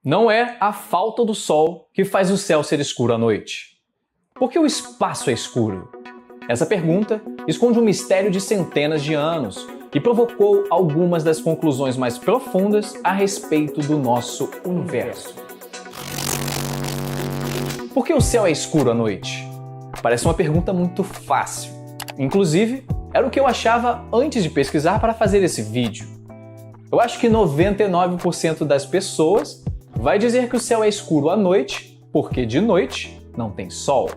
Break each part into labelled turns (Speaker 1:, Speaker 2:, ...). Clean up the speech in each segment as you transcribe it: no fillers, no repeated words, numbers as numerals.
Speaker 1: Não é a falta do sol que faz o céu ser escuro à noite. Por que o espaço é escuro? Essa pergunta esconde um mistério de centenas de anos e provocou algumas das conclusões mais profundas a respeito do nosso universo. Por que o céu é escuro à noite? Parece uma pergunta muito fácil. Inclusive, era o que eu achava antes de pesquisar para fazer esse vídeo. Eu acho que 99% das pessoas vai dizer que o céu é escuro à noite porque de noite não tem sol.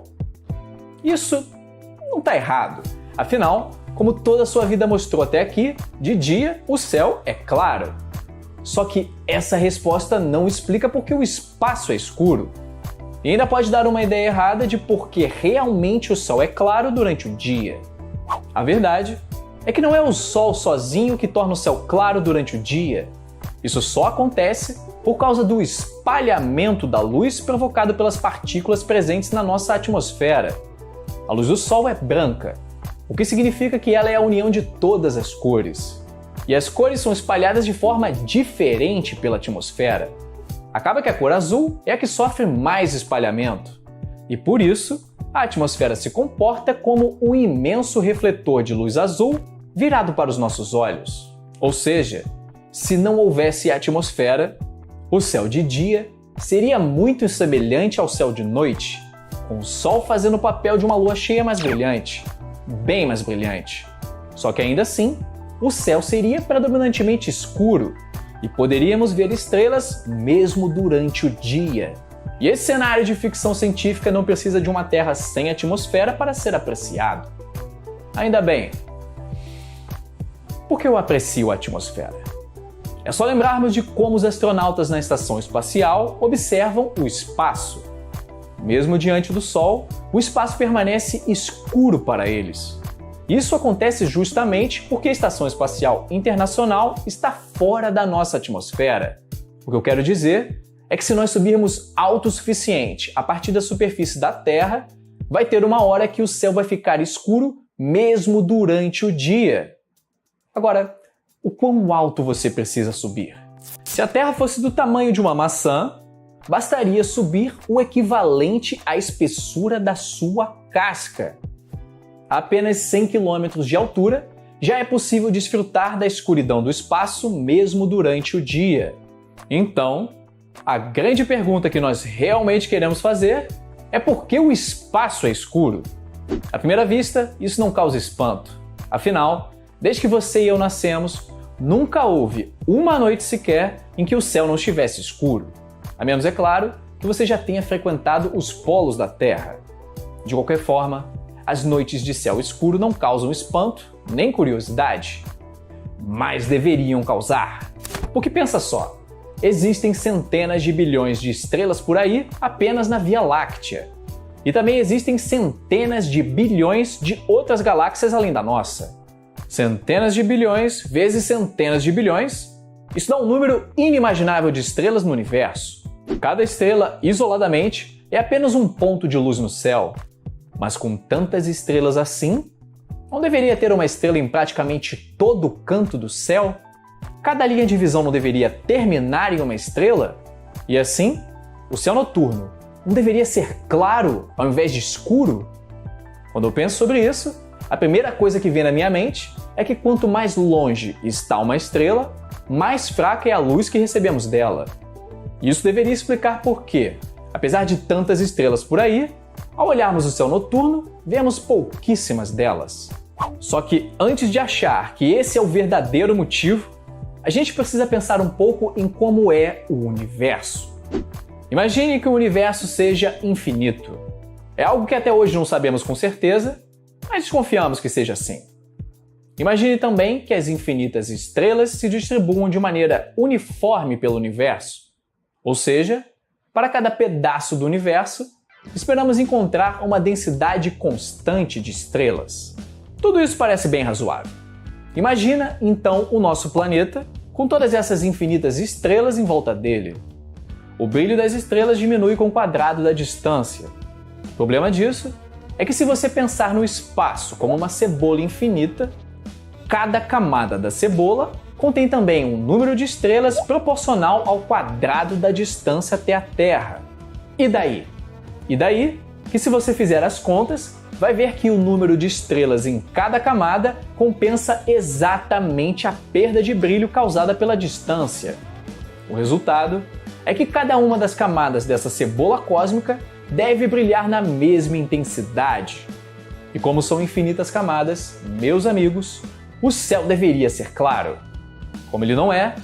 Speaker 1: Isso não está errado. Afinal, como toda a sua vida mostrou até aqui, de dia o céu é claro. Só que essa resposta não explica por que o espaço é escuro. E ainda pode dar uma ideia errada de por que realmente o sol é claro durante o dia. A verdade é que não é o sol sozinho que torna o céu claro durante o dia. Isso só acontece por causa do espalhamento da luz provocado pelas partículas presentes na nossa atmosfera. A luz do Sol é branca, o que significa que ela é a união de todas as cores. E as cores são espalhadas de forma diferente pela atmosfera. Acaba que a cor azul é a que sofre mais espalhamento. E por isso, a atmosfera se comporta como um imenso refletor de luz azul virado para os nossos olhos. Ou seja, se não houvesse atmosfera, o céu de dia seria muito semelhante ao céu de noite, com o sol fazendo o papel de uma lua cheia mais brilhante, bem mais brilhante. Só que ainda assim, o céu seria predominantemente escuro e poderíamos ver estrelas mesmo durante o dia. E esse cenário de ficção científica não precisa de uma Terra sem atmosfera para ser apreciado. Ainda bem. Por que eu aprecio a atmosfera? É só lembrarmos de como os astronautas na estação espacial observam o espaço. Mesmo diante do Sol, o espaço permanece escuro para eles. Isso acontece justamente porque a Estação Espacial Internacional está fora da nossa atmosfera. O que eu quero dizer é que se nós subirmos alto o suficiente a partir da superfície da Terra, vai ter uma hora que o céu vai ficar escuro mesmo durante o dia. Agora, o quão alto você precisa subir? Se a Terra fosse do tamanho de uma maçã, bastaria subir o equivalente à espessura da sua casca. A apenas 100 km de altura, já é possível desfrutar da escuridão do espaço mesmo durante o dia. Então, a grande pergunta que nós realmente queremos fazer é por que o espaço é escuro? À primeira vista, isso não causa espanto. Afinal, desde que você e eu nascemos, nunca houve uma noite sequer em que o céu não estivesse escuro. A menos, é claro, que você já tenha frequentado os polos da Terra. De qualquer forma, as noites de céu escuro não causam espanto nem curiosidade. Mas deveriam causar. Porque pensa só, existem centenas de bilhões de estrelas por aí apenas na Via Láctea. E também existem centenas de bilhões de outras galáxias além da nossa. Centenas de bilhões vezes centenas de bilhões, isso dá um número inimaginável de estrelas no universo. Cada estrela, isoladamente, é apenas um ponto de luz no céu. Mas com tantas estrelas assim, não deveria ter uma estrela em praticamente todo o canto do céu? Cada linha de visão não deveria terminar em uma estrela? E assim, o céu noturno não deveria ser claro ao invés de escuro? Quando eu penso sobre isso, a primeira coisa que vem na minha mente é que quanto mais longe está uma estrela, mais fraca é a luz que recebemos dela. Isso deveria explicar por que, apesar de tantas estrelas por aí, ao olharmos o céu noturno, vemos pouquíssimas delas. Só que antes de achar que esse é o verdadeiro motivo, a gente precisa pensar um pouco em como é o universo. Imagine que o universo seja infinito. É algo que até hoje não sabemos com certeza, mas desconfiamos que seja assim. Imagine também que as infinitas estrelas se distribuam de maneira uniforme pelo universo. Ou seja, para cada pedaço do universo, esperamos encontrar uma densidade constante de estrelas. Tudo isso parece bem razoável. Imagina, então, o nosso planeta com todas essas infinitas estrelas em volta dele. O brilho das estrelas diminui com o quadrado da distância. O problema disso é que se você pensar no espaço como uma cebola infinita, cada camada da cebola contém também um número de estrelas proporcional ao quadrado da distância até a Terra. E daí? E daí que, se você fizer as contas, vai ver que o número de estrelas em cada camada compensa exatamente a perda de brilho causada pela distância. O resultado é que cada uma das camadas dessa cebola cósmica deve brilhar na mesma intensidade. E como são infinitas camadas, meus amigos, o céu deveria ser claro. Como ele não é,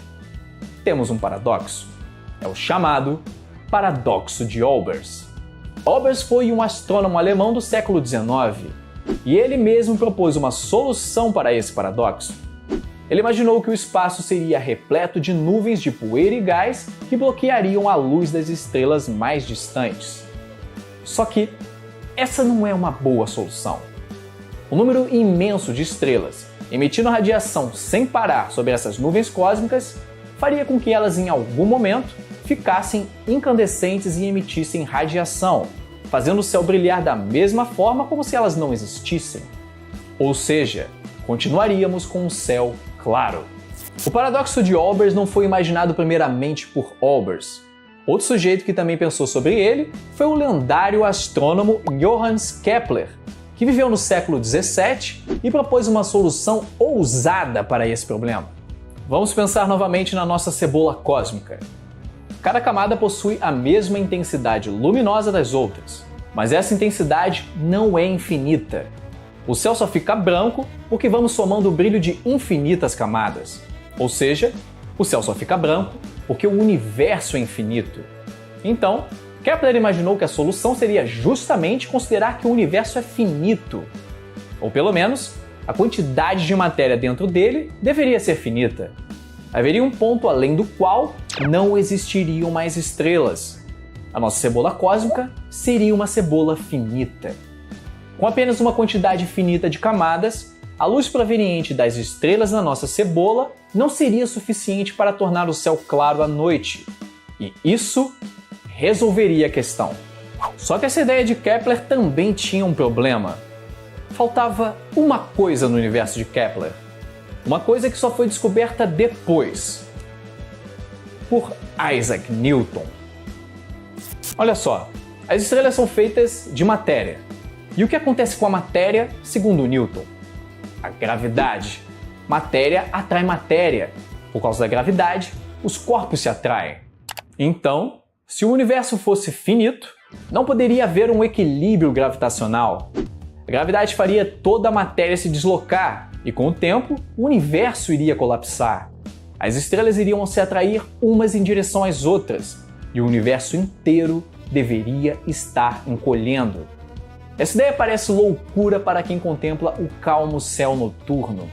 Speaker 1: temos um paradoxo. É o chamado paradoxo de Olbers. Olbers foi um astrônomo alemão do século XIX, e ele mesmo propôs uma solução para esse paradoxo. Ele imaginou que o espaço seria repleto de nuvens de poeira e gás que bloqueariam a luz das estrelas mais distantes. Só que essa não é uma boa solução. O número imenso de estrelas emitindo radiação sem parar sobre essas nuvens cósmicas faria com que elas em algum momento ficassem incandescentes e emitissem radiação, fazendo o céu brilhar da mesma forma como se elas não existissem. Ou seja, continuaríamos com um céu claro. O paradoxo de Olbers não foi imaginado primeiramente por Olbers. Outro sujeito que também pensou sobre ele foi o lendário astrônomo Johannes Kepler, que viveu no século XVII e propôs uma solução ousada para esse problema. Vamos pensar novamente na nossa cebola cósmica. Cada camada possui a mesma intensidade luminosa das outras, mas essa intensidade não é infinita. O céu só fica branco porque vamos somando o brilho de infinitas camadas. Ou seja, o céu só fica branco porque o universo é infinito. Então, Kepler imaginou que a solução seria justamente considerar que o universo é finito. Ou pelo menos, a quantidade de matéria dentro dele deveria ser finita. Haveria um ponto além do qual não existiriam mais estrelas. A nossa cebola cósmica seria uma cebola finita. Com apenas uma quantidade finita de camadas, a luz proveniente das estrelas na nossa cebola não seria suficiente para tornar o céu claro à noite. E isso resolveria a questão. Só que essa ideia de Kepler também tinha um problema. Faltava uma coisa no universo de Kepler. Uma coisa que só foi descoberta depois, por Isaac Newton. Olha só, as estrelas são feitas de matéria. E o que acontece com a matéria, segundo Newton? A gravidade. Matéria atrai matéria. Por causa da gravidade, os corpos se atraem. Então, se o universo fosse finito, não poderia haver um equilíbrio gravitacional. A gravidade faria toda a matéria se deslocar e, com o tempo, o universo iria colapsar. As estrelas iriam se atrair umas em direção às outras e o universo inteiro deveria estar encolhendo. Essa ideia parece loucura para quem contempla o calmo céu noturno.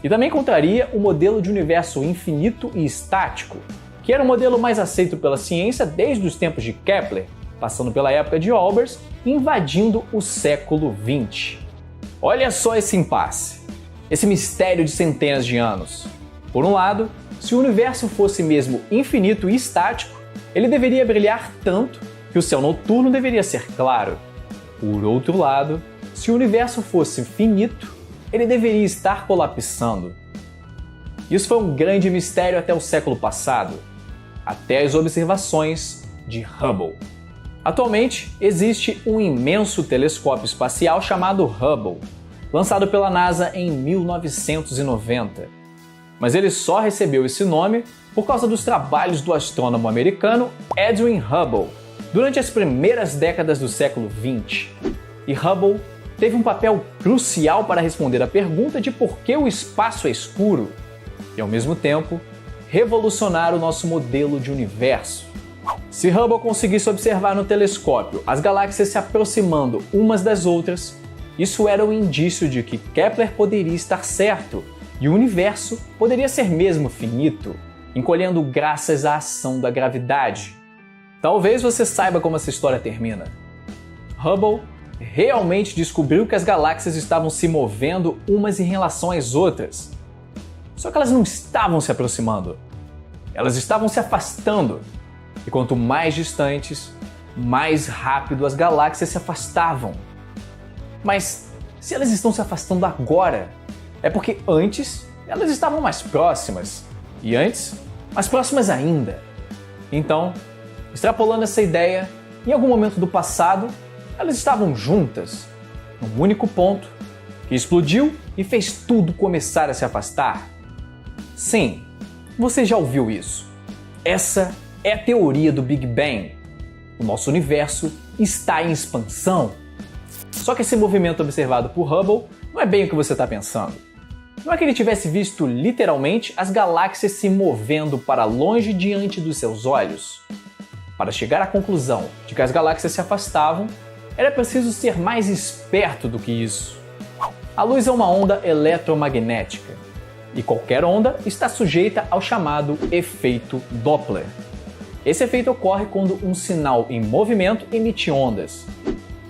Speaker 1: E também contraria o modelo de universo infinito e estático, que era o modelo mais aceito pela ciência desde os tempos de Kepler, passando pela época de Olbers e invadindo o século XX. Olha só esse impasse, esse mistério de centenas de anos. Por um lado, se o universo fosse mesmo infinito e estático, ele deveria brilhar tanto que o céu noturno deveria ser claro. Por outro lado, se o universo fosse finito, ele deveria estar colapsando. Isso foi um grande mistério até o século passado, até as observações de Hubble. Atualmente, existe um imenso telescópio espacial chamado Hubble, lançado pela NASA em 1990. Mas ele só recebeu esse nome por causa dos trabalhos do astrônomo americano Edwin Hubble, durante as primeiras décadas do século XX. E Hubble teve um papel crucial para responder a pergunta de por que o espaço é escuro e, ao mesmo tempo, revolucionar o nosso modelo de universo. Se Hubble conseguisse observar no telescópio as galáxias se aproximando umas das outras, isso era um indício de que Kepler poderia estar certo e o universo poderia ser mesmo finito, encolhendo graças à ação da gravidade. Talvez você saiba como essa história termina. Hubble realmente descobriu que as galáxias estavam se movendo umas em relação às outras. Só que elas não estavam se aproximando. Elas estavam se afastando. E quanto mais distantes, mais rápido as galáxias se afastavam. Mas se elas estão se afastando agora, é porque antes elas estavam mais próximas. E antes, mais próximas ainda. Então, extrapolando essa ideia, em algum momento do passado, elas estavam juntas, num único ponto, que explodiu e fez tudo começar a se afastar. Sim, você já ouviu isso. Essa é a teoria do Big Bang. O nosso universo está em expansão. Só que esse movimento observado por Hubble não é bem o que você está pensando. Não é que ele tivesse visto literalmente as galáxias se movendo para longe diante dos seus olhos. Para chegar à conclusão de que as galáxias se afastavam, era preciso ser mais esperto do que isso. A luz é uma onda eletromagnética, e qualquer onda está sujeita ao chamado efeito Doppler. Esse efeito ocorre quando um sinal em movimento emite ondas.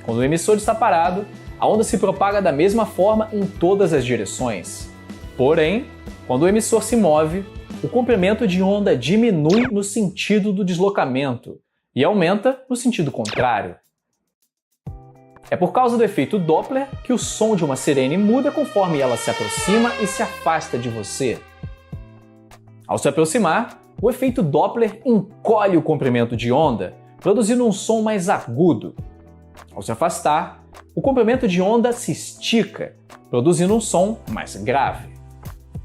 Speaker 1: Quando o emissor está parado, a onda se propaga da mesma forma em todas as direções. Porém, quando o emissor se move, o comprimento de onda diminui no sentido do deslocamento e aumenta no sentido contrário. É por causa do efeito Doppler que o som de uma sirene muda conforme ela se aproxima e se afasta de você. Ao se aproximar, o efeito Doppler encolhe o comprimento de onda, produzindo um som mais agudo. Ao se afastar, o comprimento de onda se estica, produzindo um som mais grave.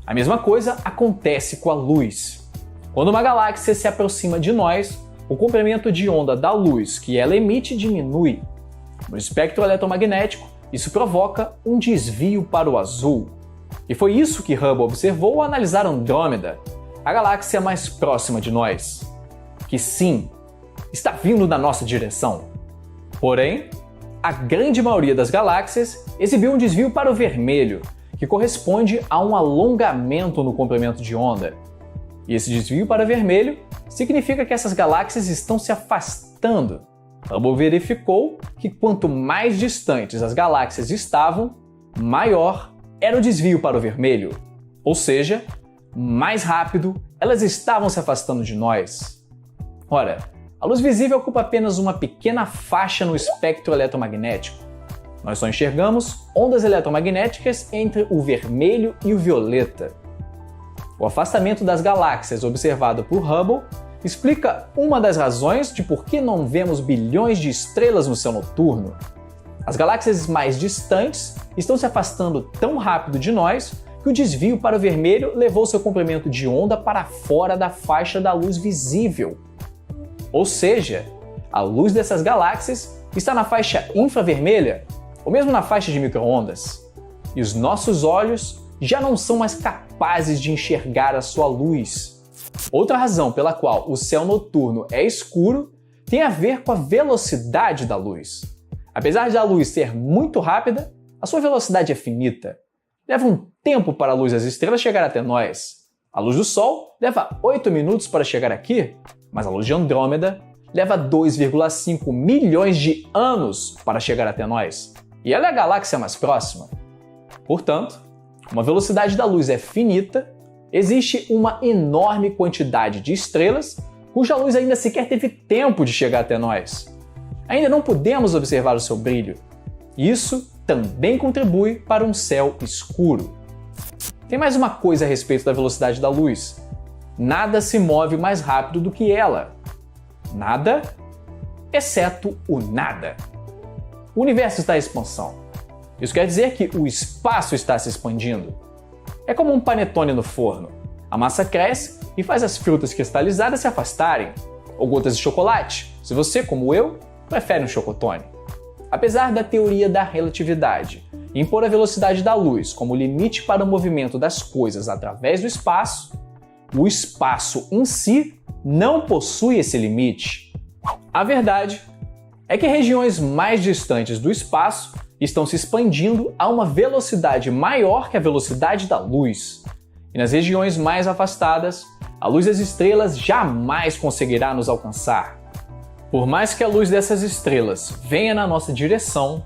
Speaker 1: A mesma coisa acontece com a luz. Quando uma galáxia se aproxima de nós, o comprimento de onda da luz que ela emite diminui. No espectro eletromagnético, isso provoca um desvio para o azul. E foi isso que Hubble observou ao analisar Andrômeda, a galáxia mais próxima de nós, que sim, está vindo na nossa direção. Porém, a grande maioria das galáxias exibiu um desvio para o vermelho, que corresponde a um alongamento no comprimento de onda. E esse desvio para vermelho significa que essas galáxias estão se afastando. Hubble verificou que quanto mais distantes as galáxias estavam, maior era o desvio para o vermelho. Ou seja, mais rápido elas estavam se afastando de nós. Ora, a luz visível ocupa apenas uma pequena faixa no espectro eletromagnético. Nós só enxergamos ondas eletromagnéticas entre o vermelho e o violeta. O afastamento das galáxias observado por Hubble explica uma das razões de por que não vemos bilhões de estrelas no céu noturno. As galáxias mais distantes estão se afastando tão rápido de nós que o desvio para o vermelho levou seu comprimento de onda para fora da faixa da luz visível. Ou seja, a luz dessas galáxias está na faixa infravermelha, ou mesmo na faixa de micro-ondas. E os nossos olhos já não são mais capazes de enxergar a sua luz. Outra razão pela qual o céu noturno é escuro tem a ver com a velocidade da luz. Apesar de a luz ser muito rápida, a sua velocidade é finita. Leva um tempo para a luz das estrelas chegar até nós. A luz do Sol leva 8 minutos para chegar aqui, mas a luz de Andrômeda leva 2,5 milhões de anos para chegar até nós. E ela é a galáxia mais próxima. Portanto, como a velocidade da luz é finita, existe uma enorme quantidade de estrelas cuja luz ainda sequer teve tempo de chegar até nós. Ainda não podemos observar o seu brilho. Isso também contribui para um céu escuro. Tem mais uma coisa a respeito da velocidade da luz. Nada se move mais rápido do que ela. Nada, exceto o nada. O universo está em expansão. Isso quer dizer que o espaço está se expandindo. É como um panetone no forno. A massa cresce e faz as frutas cristalizadas se afastarem, ou gotas de chocolate, se você, como eu, prefere um chocotone. Apesar da teoria da relatividade impor a velocidade da luz como limite para o movimento das coisas através do espaço, o espaço em si não possui esse limite. A verdade é que regiões mais distantes do espaço estão se expandindo a uma velocidade maior que a velocidade da luz. E nas regiões mais afastadas, a luz das estrelas jamais conseguirá nos alcançar. Por mais que a luz dessas estrelas venha na nossa direção,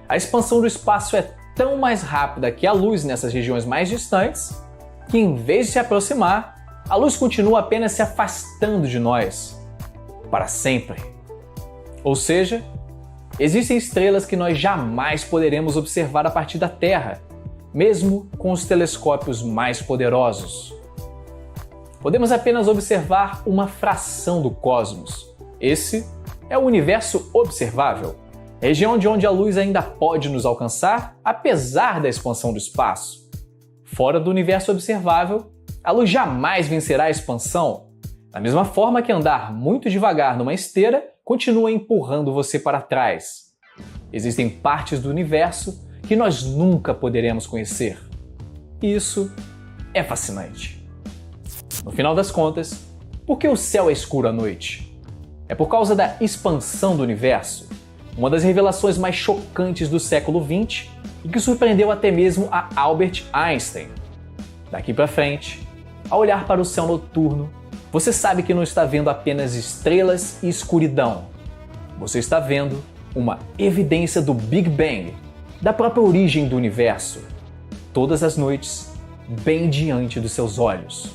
Speaker 1: a expansão do espaço é tão mais rápida que a luz nessas regiões mais distantes que, em vez de se aproximar, a luz continua apenas se afastando de nós, para sempre. Ou seja, existem estrelas que nós jamais poderemos observar a partir da Terra, mesmo com os telescópios mais poderosos. Podemos apenas observar uma fração do cosmos. Esse é o universo observável, região de onde a luz ainda pode nos alcançar, apesar da expansão do espaço. Fora do universo observável, a luz jamais vencerá a expansão, da mesma forma que andar muito devagar numa esteira continua empurrando você para trás. Existem partes do universo que nós nunca poderemos conhecer. E isso é fascinante. No final das contas, por que o céu é escuro à noite? É por causa da expansão do universo, uma das revelações mais chocantes do século XX e que surpreendeu até mesmo a Albert Einstein. Daqui para frente, ao olhar para o céu noturno, você sabe que não está vendo apenas estrelas e escuridão. Você está vendo uma evidência do Big Bang, da própria origem do universo, todas as noites, bem diante dos seus olhos.